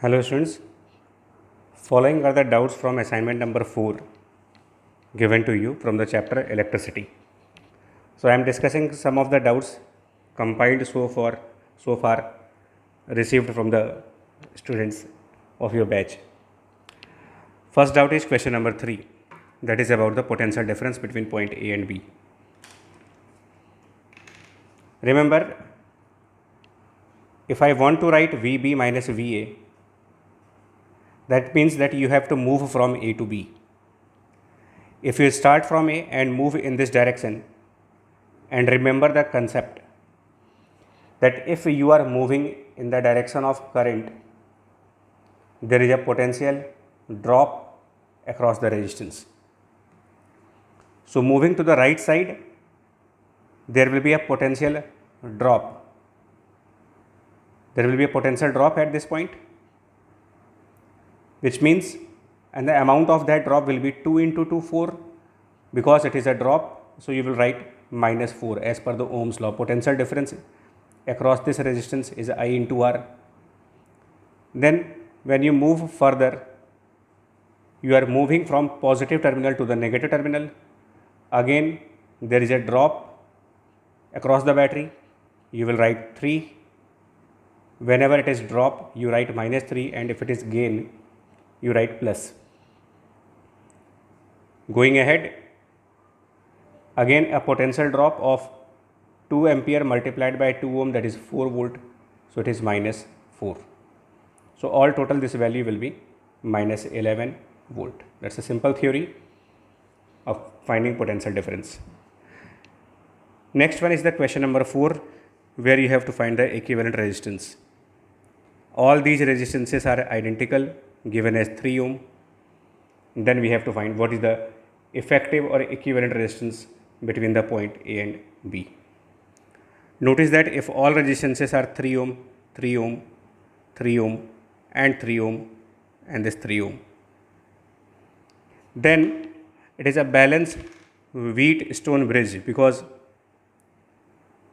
Hello students, following are the doubts from assignment number 4 given to you from the chapter electricity. So I am discussing some of the doubts compiled so far received from the students of your batch. First doubt is question number 3, that is about the potential difference between point A and B. Remember, if I want to write VB minus VA, that means that you have to move from A to B. If you start from A and move in this direction, and remember the concept that if you are moving in the direction of current, there is a potential drop across the resistance. So moving to the right side, there will be a potential drop. There will be a potential drop at this point, which means, and the amount of that drop will be 2 into 2, 4, because it is a drop, so you will write minus 4 as per the Ohm's law. Potential difference across this resistance is I into R. Then when you move further, you are moving from positive terminal to the negative terminal. Again, there is a drop across the battery. You will write 3. Whenever it is drop, you write minus 3, and if it is gain, you write plus. Going ahead, again a potential drop of 2 ampere multiplied by 2 ohm, that is 4 volt, so it is minus 4. So all total this value will be minus 11 volt. That's a simple theory of finding potential difference. Next one is the question number 4, where you have to find the equivalent resistance. All these resistances are identical, given as 3 ohm. Then we have to find what is the effective or equivalent resistance between the point A and B. Notice that if all resistances are 3 ohm, 3 ohm, 3 ohm and 3 ohm and this 3 ohm, then it is a balanced Wheatstone bridge, because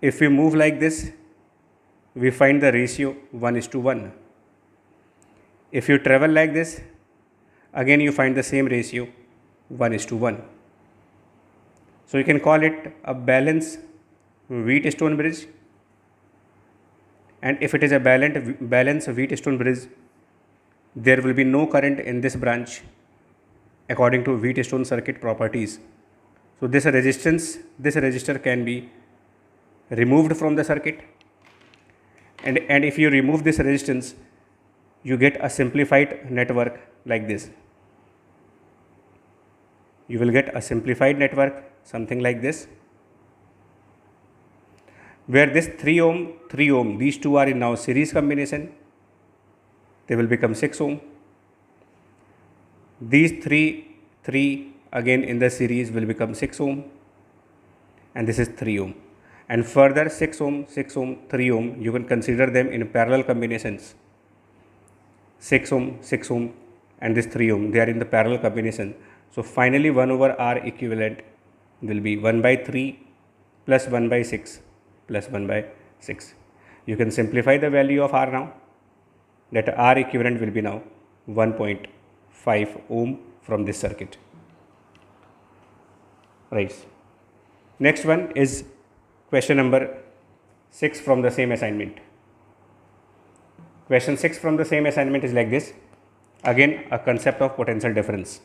if we move like this, we find the ratio 1:1. If you travel like this, again you find the same ratio 1:1. So you can call it a balanced Wheatstone bridge, and if it is a balanced Wheatstone bridge, there will be no current in this branch according to Wheatstone circuit properties. So this resistor can be removed from the circuit, and if you remove this resistance, you get a simplified network like this. You will get a simplified network something like this, where this 3 ohm, these two are in now series combination, they will become 6 ohm. These 3 again in the series will become 6 ohm, and this is 3 ohm. And further 6 ohm, 3 ohm, you can consider them in parallel combinations. 6 ohm and this 3 ohm, they are in the parallel combination. So finally 1 over R equivalent will be 1 by 3 plus 1 by 6 plus 1 by 6. You can simplify the value of R now, that R equivalent will be now 1.5 ohm from this circuit. Right. Next one is question number 6 from the same assignment. Question 6 from the same assignment is like this. Again, a concept of potential difference.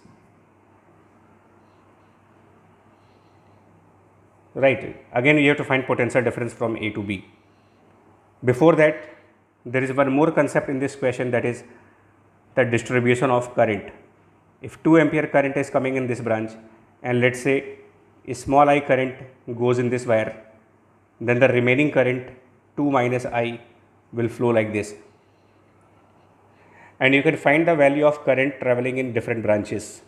Right. Again, you have to find potential difference from A to B. Before that, there is one more concept in this question, that is the distribution of current. If 2 ampere current is coming in this branch, and let's say a small I current goes in this wire, then the remaining current 2 minus I will flow like this. And you can find the value of current traveling in different branches,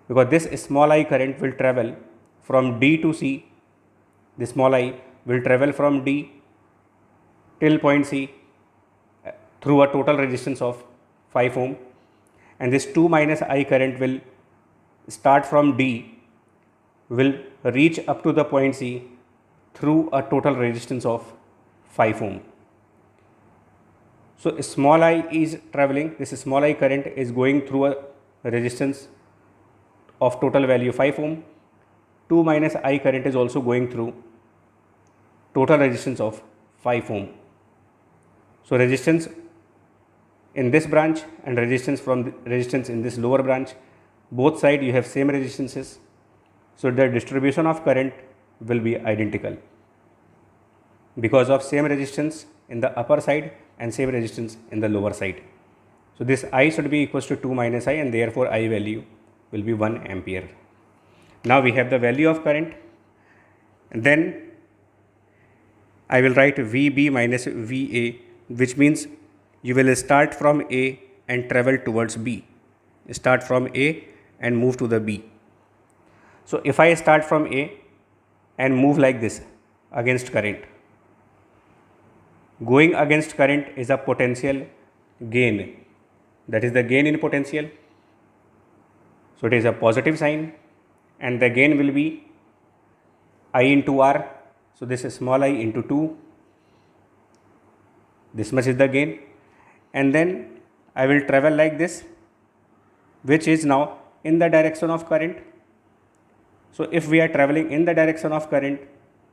because this small I current will travel from D to C. This small I will travel from D till point C through a total resistance of 5 ohm, and this 2 minus I current will start from D, will reach up to the point C through a total resistance of 5 ohm. So small I is traveling, this small I current is going through a resistance of total value 5 ohm. 2 minus I current is also going through total resistance of 5 ohm. So resistance in this branch and resistance from the resistance in this lower branch, both side you have same resistances. So the distribution of current will be identical because of same resistance in the upper side and same resistance in the lower side. So this I should be equals to 2 minus I, and therefore I value will be 1 ampere. Now we have the value of current, and then I will write VB minus VA, which means you will start from A and travel towards B. Start from A and move to the B. So if I start from A and move like this against current, going against current is a potential gain, that is the gain in potential. So it is a positive sign, and the gain will be I into R. So this is small I into 2, this much is the gain, and then I will travel like this, which is now in the direction of current. So if we are traveling in the direction of current,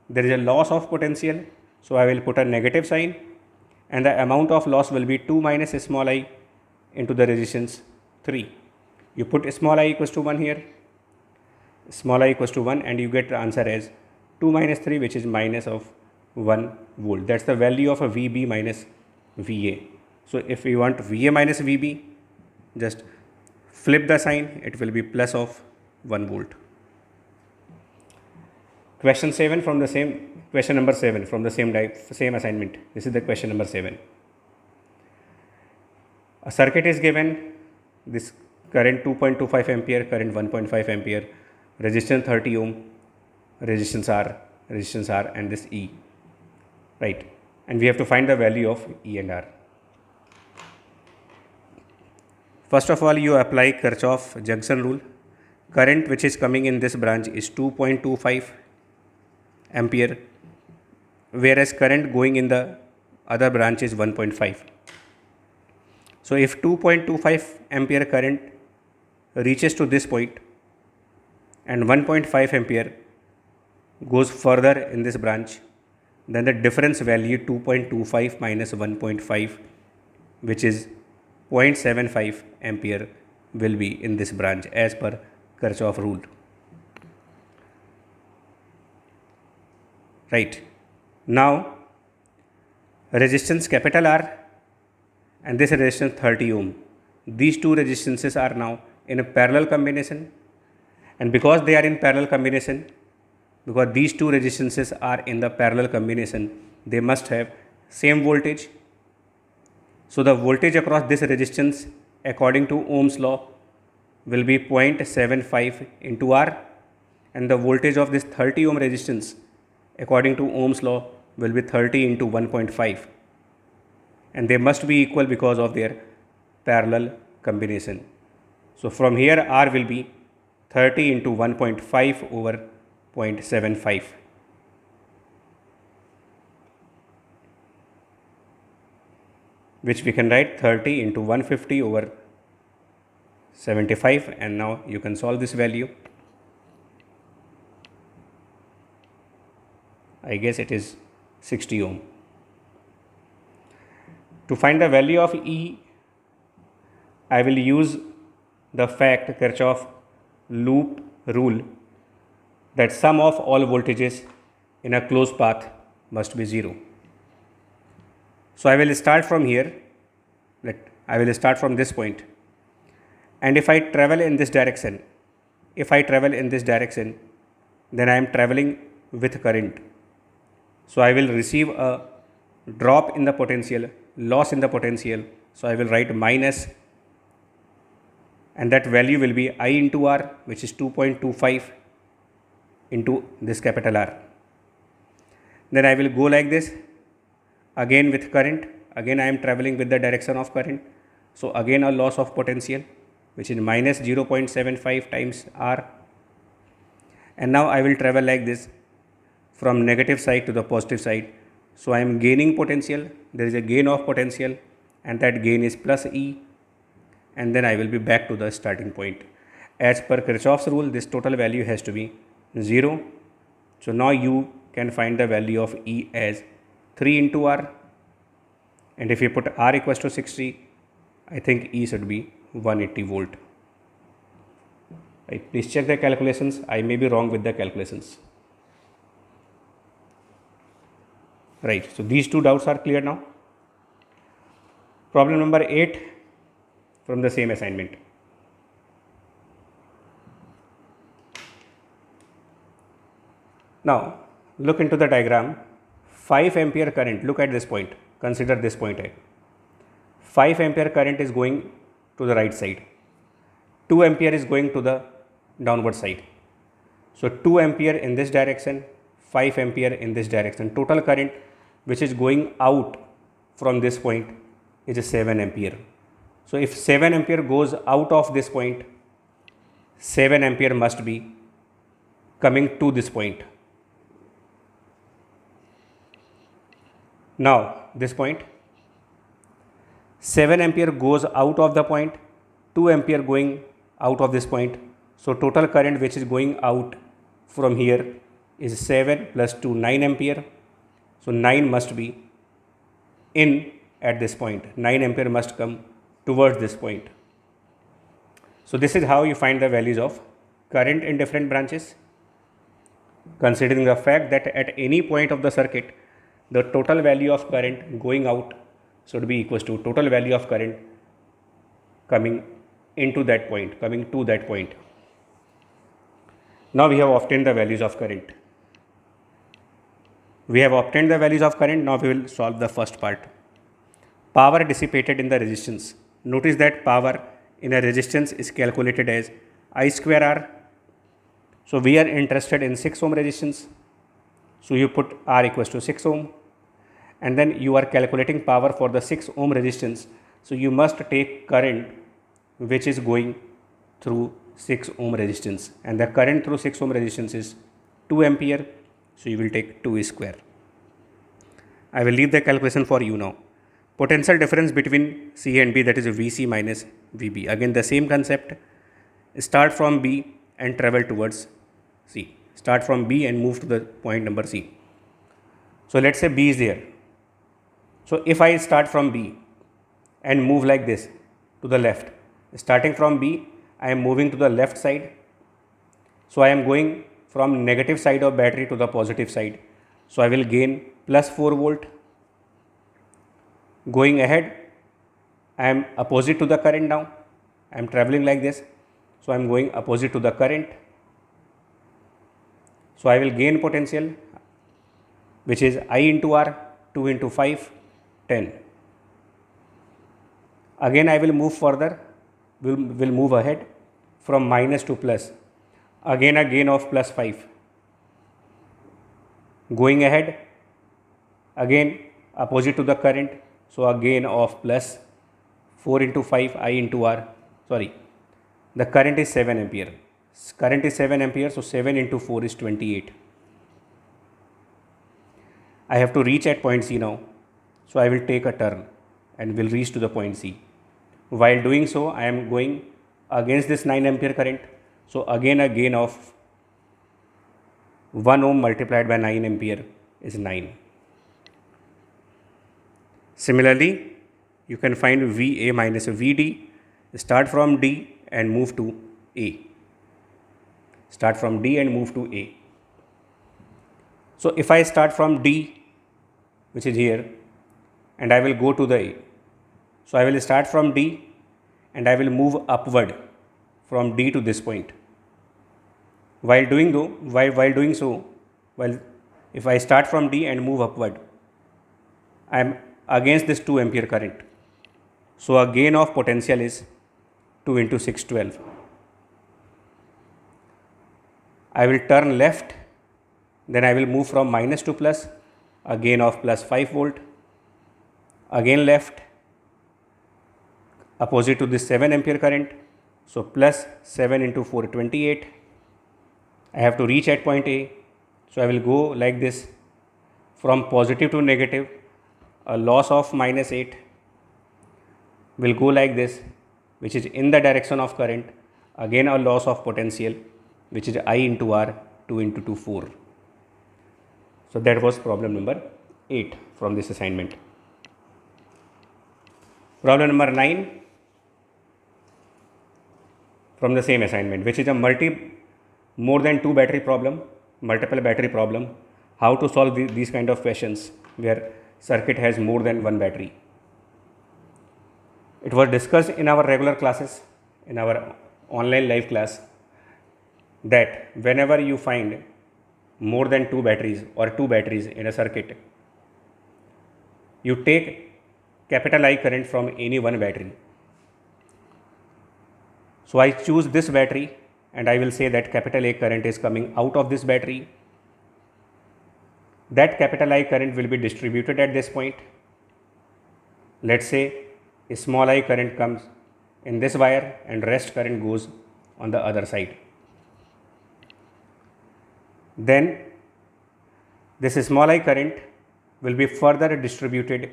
there is a loss of potential, so I will put a negative sign, and the amount of loss will be 2 minus small I into the resistance 3. You put small I equals to 1 here, small I equals to 1, and you get the answer as 2 minus 3, which is minus of 1 volt. That's the value of a VB minus VA. So if we want VA minus VB, just flip the sign, it will be plus of 1 volt. Question 7 from the same, question number 7 from the same assignment. This is the question number 7. A circuit is given, this current 2.25 ampere, current 1.5 ampere, resistance 30 ohm, resistance R, and this E, right? And we have to find the value of E and R. First of all, you apply Kirchhoff junction rule. Current which is coming in this branch is 2.25 ampere, whereas current going in the other branch is 1.5. So if 2.25 ampere current reaches to this point and 1.5 ampere goes further in this branch, then the difference value 2.25 minus 1.5, which is 0.75 ampere, will be in this branch as per Kirchhoff rule. Right. Now resistance capital R and this resistance 30 ohm. These two resistances are now in a parallel combination, and because they are in parallel combination, because these two resistances are in the parallel combination, they must have same voltage. So the voltage across this resistance according to Ohm's law will be 0.75 into R, and the voltage of this 30 ohm resistance according to Ohm's law will be 30 into 1.5, and they must be equal because of their parallel combination. So from here R will be 30 into 1.5 over 0.75. Which we can write 30 into 150 over 75, and now you can solve this value. I guess it is 60 ohm. To find the value of E, I will use the fact Kirchhoff loop rule that sum of all voltages in a closed path must be 0. So I will start from here, I will start from this point, and if I travel in this direction, then I am traveling with current. So I will receive a drop in the potential, loss in the potential. So I will write minus, and that value will be I into R, which is 2.25 into this capital R. Then I will go like this, again with current, again I am traveling with the direction of current. So again a loss of potential, which is minus 0.75 times R. And now I will travel like this from negative side to the positive side. So I am gaining potential, there is a gain of potential, and that gain is plus E, and then I will be back to the starting point. As per Kirchhoff's rule, this total value has to be 0. So now you can find the value of E as 3 into R, and if you put R equals to 60, I think E should be 180 volt. Right, please check the calculations. I may be wrong with the calculations. Right, so these two doubts are clear now. Problem number 8 from the same assignment. Now look into the diagram. 5 ampere current, look at this point, consider this point A. 5 ampere current is going to the right side, 2 ampere is going to the downward side. So 2 ampere in this direction, 5 ampere in this direction. Total current which is going out from this point is 7 ampere. So if 7 ampere goes out of this point, 7 ampere must be coming to this point. Now this point, 7 ampere goes out of the point, 2 ampere going out of this point. So total current which is going out from here is 7 plus 2, 9 ampere. So 9 must be in at this point. 9 ampere must come towards this point. So this is how you find the values of current in different branches, considering the fact that at any point of the circuit, the total value of current going out should be equal to total value of current coming into that point, coming to that point. Now we have obtained the values of current. Now we will solve the first part. Power dissipated in the resistance. Notice that power in a resistance is calculated as I square R. So we are interested in 6 ohm resistance. So you put R equals to 6 ohm, and then you are calculating power for the 6 ohm resistance. So you must take current which is going through 6 ohm resistance, and the current through 6 ohm resistance is 2 ampere. So you will take 2 square. I will leave the calculation for you now. Potential difference between C and B, that is Vc minus Vb. Again the same concept. Start from B and travel towards C. Start from B and move to the point number C. So let's say B is there. So if I start from B and move like this to the left, starting from B, I am moving to the left side. So I am going from negative side of battery to the positive side. So I will gain plus 4 volt. Going ahead, I am opposite to the current now. I am traveling like this. So I am going opposite to the current. So I will gain potential which is I into R, 2 into 5, 10. Again I will move further, will move ahead from minus to plus. Again a gain of plus 5. Going ahead, again opposite to the current, so a gain of plus 4 into 5 I into R. Sorry, the current is 7 ampere. Current is 7 ampere, so 7 into 4 is 28. I have to reach at point C now, so I will take a turn and will reach to the point C. While doing so, I am going against this 9 ampere current, so again a gain of 1 ohm multiplied by 9 ampere is 9. Similarly, you can find VA minus VD. Start from D and move to A. Start from D and move to A. So if I start from D, which is here, and I will go to the A. So I will start from D and I will move upward from D to this point. While doing so, if I start from D and move upward, I am against this 2 ampere current. So a gain of potential is 2 into 6, 12. I will turn left, then I will move from minus to plus, a gain of plus 5 volt. Again left, opposite to this 7 ampere current, so plus 7 into 4, 28. I have to reach at point A, so I will go like this from positive to negative, a loss of minus 8. will go like this, which is in the direction of current, again a loss of potential, which is I into R, 2 into 2, 4. So that was problem number 8 from this assignment. Problem number 9 from the same assignment, which is a more than 2 battery problem, multiple battery problem. How to solve these kind of questions where circuit has more than one battery. It was discussed in our regular classes, in our online live class, that whenever you find more than 2 batteries or 2 batteries in a circuit, you take capital I current from any one battery. So I choose this battery and I will say that capital A current is coming out of this battery. That capital I current will be distributed at this point. Let's say a small I current comes in this wire and rest current goes on the other side. Then this small I current will be further distributed,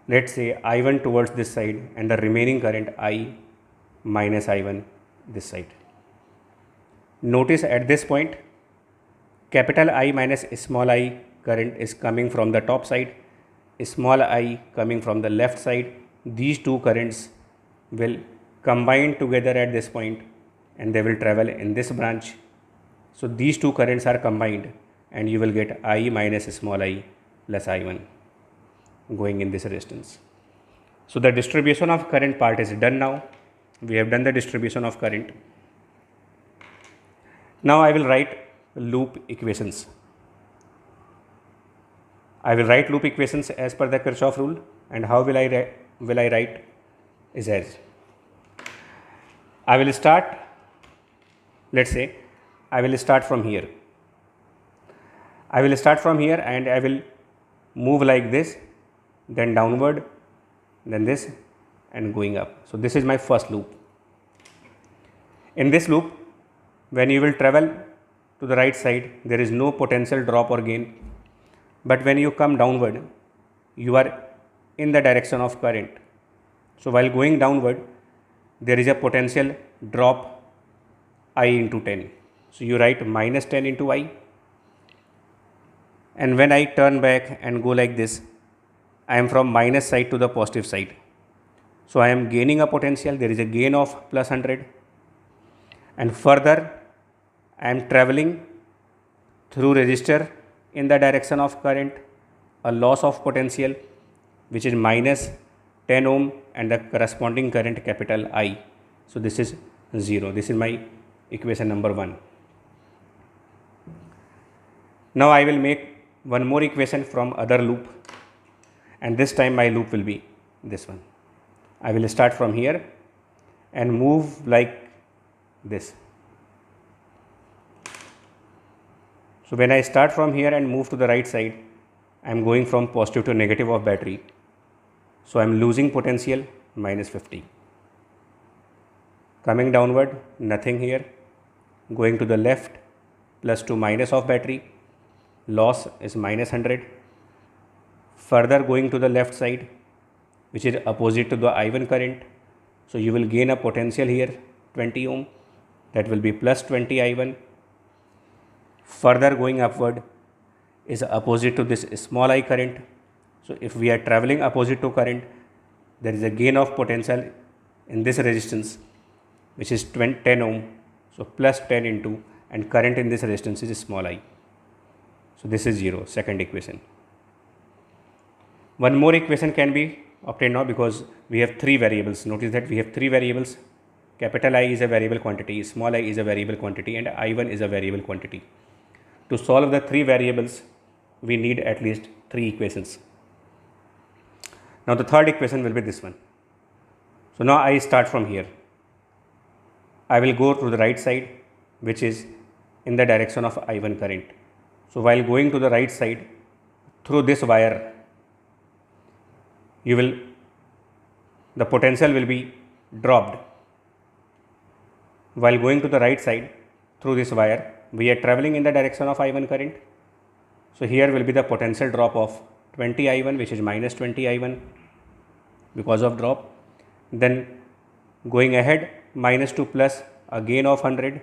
let's say I1 towards this side and the remaining current I minus I1 this side. Notice at this point capital I minus small I current is coming from the top side, small I coming from the left side. These two currents will combine together at this point and they will travel in this branch. So these two currents are combined and you will get I minus small I plus I1 going in this resistance. So the distribution of current part is done now. We have done the distribution of current. Now I will write loop equations. I will write loop equations as per the Kirchhoff rule, and how will I write is as I will start, let's say I will start from here. I will start from here and I will move like this, then downward, then this and going up. So this is my first loop. In this loop, when you will travel to the right side, there is no potential drop or gain. But when you come downward, you are in the direction of current. So while going downward, there is a potential drop I into 10. So you write minus 10 into I. And when I turn back and go like this, I am from minus side to the positive side. So I am gaining a potential. There is a gain of plus 100. And further, I am traveling through resistor in the direction of current, a loss of potential which is minus 10 ohm and the corresponding current capital I. So this is 0. This is my equation number 1. Now I will make one more equation from other loop, and this time my loop will be this one. I will start from here and move like this. So when I start from here and move to the right side, I am going from positive to negative of battery. So I am losing potential minus 50. Coming downward, nothing here. Going to the left, plus to minus of battery, loss is minus 100. Further going to the left side, which is opposite to the I1 current. So you will gain a potential here, 20 ohm, that will be plus 20 I1. Further going upward is opposite to this small I current. So if we are traveling opposite to current, there is a gain of potential in this resistance, which is 10 ohm. So plus 10 into, and current in this resistance is small I. So this is 0, second equation. One more equation can be obtained now because we have 3 variables. Notice that we have 3 variables. Capital I is a variable quantity, small I is a variable quantity, and I1 is a variable quantity. To solve the 3 variables, we need at least 3 equations. Now the third equation will be this one. So now I start from here. I will go to the right side, which is in the direction of I1 current. So while going to the right side through this wire, the potential will be dropped. While going to the right side through this wire, we are traveling in the direction of I1 current. So here will be the potential drop of 20 I1, which is minus 20 I1 because of drop. then going ahead minus to plus, a gain of 100,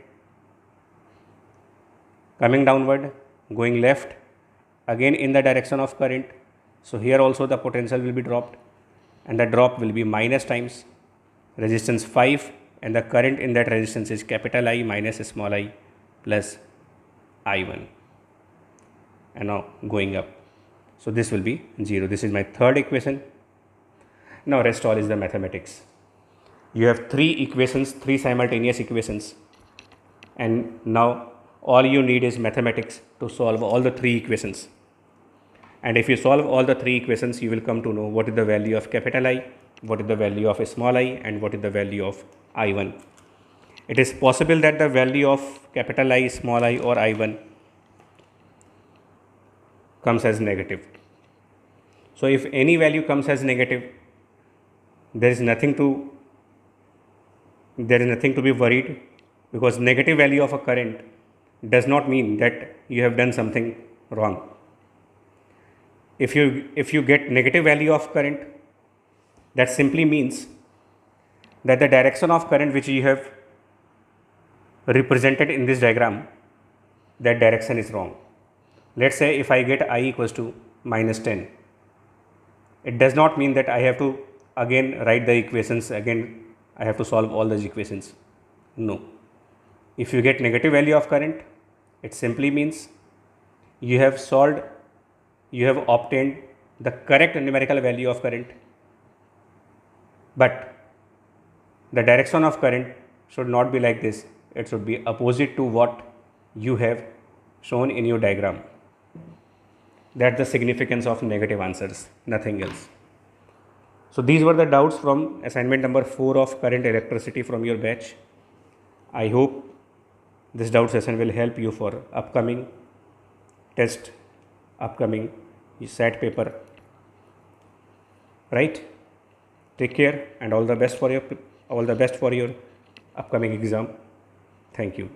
coming downward, going left, again in the direction of current. So here also the potential will be dropped, and the drop will be minus times resistance 5, and the current in that resistance is capital I minus small I plus I1, and now going up. So this will be 0. This is my third equation. Now rest all is the mathematics. You have three equations, three simultaneous equations, and now all you need is mathematics to solve all the three equations. And if you solve all the three equations, you will come to know what is the value of capital I, what is the value of small I, and what is the value of I1. It is possible that the value of capital I, small I, or I1 comes as negative. So if any value comes as negative, there is nothing to be worried, because negative value of a current does not mean that you have done something wrong. If you get negative value of current, that simply means that the direction of current which you have represented in this diagram, that direction is wrong. Let's say if I get I equals to minus 10, it does not mean that I have to again write the equations, again I have to solve all those equations. No. If you get negative value of current, it simply means you have obtained the correct numerical value of current, but the direction of current should not be like this. It should be opposite to what you have shown in your diagram. That's the significance of negative answers, nothing else. So these were the doubts from assignment number 4 of current electricity from your batch. I hope this doubt session will help you for upcoming test, upcoming SAT paper. Right? Take care and all the best for your upcoming exam. Thank you.